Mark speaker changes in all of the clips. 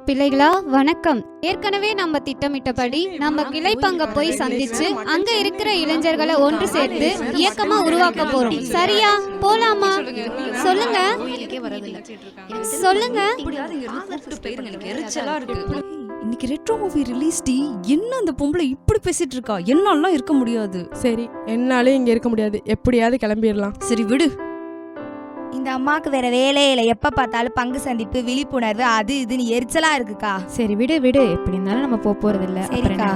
Speaker 1: பிள்ளைகளா வணக்கம். ஏற்கனவே நம்ம திட்டமிட்டபடி நம்ம கிளை பங்க போய் சந்திச்சு அங்க இருக்கிற இளைஞர்களை ஒன்று சேர்த்து இயக்கமா உருவாக்க போறோம். சரியா? போலாமா? சொல்லுங்க சொல்லுங்க.
Speaker 2: இன்னைக்கு ரெட்ரோ மூவி ரிலீஸ் டி. என்ன அந்த பொம்பளை இப்படி பேசிட்டு இருக்கா? என்னாலாம் இருக்க முடியாது.
Speaker 3: சரி, என்னாலே இங்க இருக்க முடியாது, எப்படியாவது கிளம்பிடலாம்.
Speaker 2: சரி விடு.
Speaker 4: இந்த அம்மாவுக்கு வேற வேலையே இல்லை, எப்ப பார்த்தாலும் பங்கு சந்திப்பு, விழிப்புணர்வு, அது இதுன்னு எரிச்சலா இருக்குக்கா.
Speaker 5: சரி விடு விடு, எப்படி இருந்தாலும் நம்ம போறது இல்ல.
Speaker 4: சரிக்கா.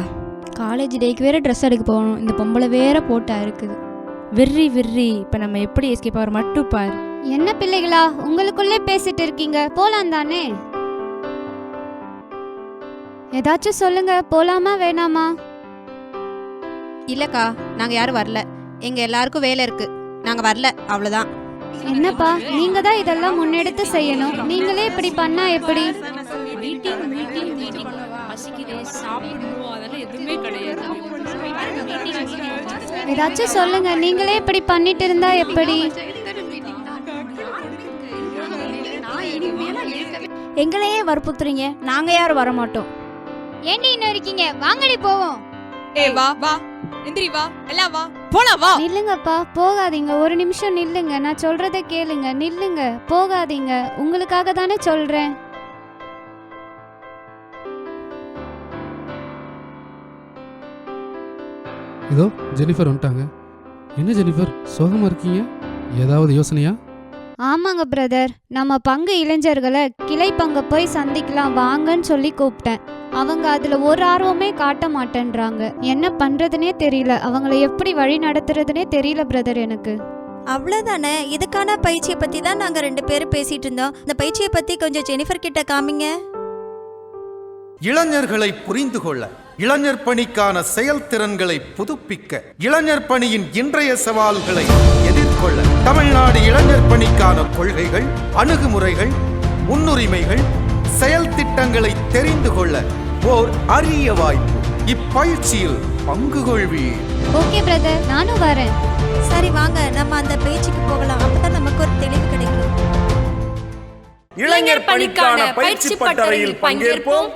Speaker 5: காலேஜ் டேக்கு வேற ட்ரெஸ் எடுக்க போகணும். இந்த பொம்பளை வேற போட்டா இருக்குது. Verri Verri. இப்ப நம்ம எப்படி எஸ்கேப் ஆகிற மட்டும் பாரு.
Speaker 1: என்ன பிள்ளைகளா உங்களுக்குள்ளே பேசிட்டு இருக்கீங்க? போலாம் தானே? ஏதாச்சும் சொல்லுங்க. போலாமா வேணாமா?
Speaker 6: இல்லக்கா, நாங்க யாரும் வரல. எங்க எல்லாருக்கும் வேலை இருக்கு, நாங்க வரல, அவ்வளவுதான்.
Speaker 1: என்னப்பா, நீங்க தான் இதெல்லாம் முன்னெடுத்து செய்யணும். நீங்களே இப்படி பண்ணா எப்படி? ஏதாச்சும் சொல்லுங்க. நீங்களே இப்படி பண்ணிட்டு இருந்தா எப்படி?
Speaker 5: எங்களையே வற்புறுத்துறீங்க, நாங்க யாரும் வர மாட்டோம்.
Speaker 1: ஏண்டி இன்னும் இருக்கீங்க? வாங்கடி போவோம்.
Speaker 7: வா வா, எந்திரி வா, எல்லாம் வா, போலாம் வா.
Speaker 1: நில்லுங்கப்பா, போகாதீங்க. ஒரு நிமிஷம் நில்லுங்க. நான் சொல்றதை கேளுங்க. நில்லுங்க, போகாதீங்க. உங்களுக்காக தானே சொல்றேன்.
Speaker 8: இதோ ஜெனிஃபர் வந்துட்டாங்க. என்ன ஜெனிஃபர், சோகமா இருக்கீங்க? ஏதாவது யோசனையா?
Speaker 1: ஆமாங்க பிரதர், நம்ம பங்கு இளைஞர்களை கிளை பங்க போய் சந்திக்கலாம் வாங்கன்னு சொல்லி கூப்பிட்டேன். அவங்க அதுல ஒரு ஆர்வமே காட்ட மாட்டேன்றாங்க. என்ன பண்றதுனே தெரியல. அவங்கள எப்படி வழி நடத்துறதுனே தெரியல பிரதர் எனக்கு.
Speaker 9: அவ்வளவுதானே. இதுக்கான பயிற்சியை பத்தி தான் நாங்க 2 பேரும் பேசிட்டு இருந்தோம். இந்த பயிற்சியை பத்தி கொஞ்சம் ஜெனிஃபர் கிட்ட காமிங்க.
Speaker 10: இளைஞர்களை புரிந்து கொள்ள, இளைஞர் பணிக்கான செயல்திறன்களை புதுப்பிக்க, இளைஞர் பணியின் இன்றைய சவால்களை எதிர்கொள்ள தமிழ்நாடு இளைஞர் பணிக்கான கொள்கைகள், அணுகுமுறைகள், முன்னுரிமைகள், செயல் திட்டங்களை தெரிந்து கொள்ள ஓர் அரிய வாய்ப்பு. இப்பயிற்சியில் பங்கு கொள்வீர்.
Speaker 1: ஓகே பிரதர், நானும் வரேன்.
Speaker 9: சரி வாங்க, நம்ம அந்த பயிற்சிக்கு போகலாம். அப்பதான் நமக்கு ஒரு தெளிவு கிடைக்கும்.
Speaker 11: இளைஞர் பணிக்கான பயிற்சி பட்டறையில் பங்கேற்போம்.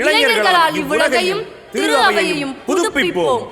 Speaker 11: இளைஞர்களால் இவ்வுலகையும் திரு அவையையும் புதுப்பிப்போம்.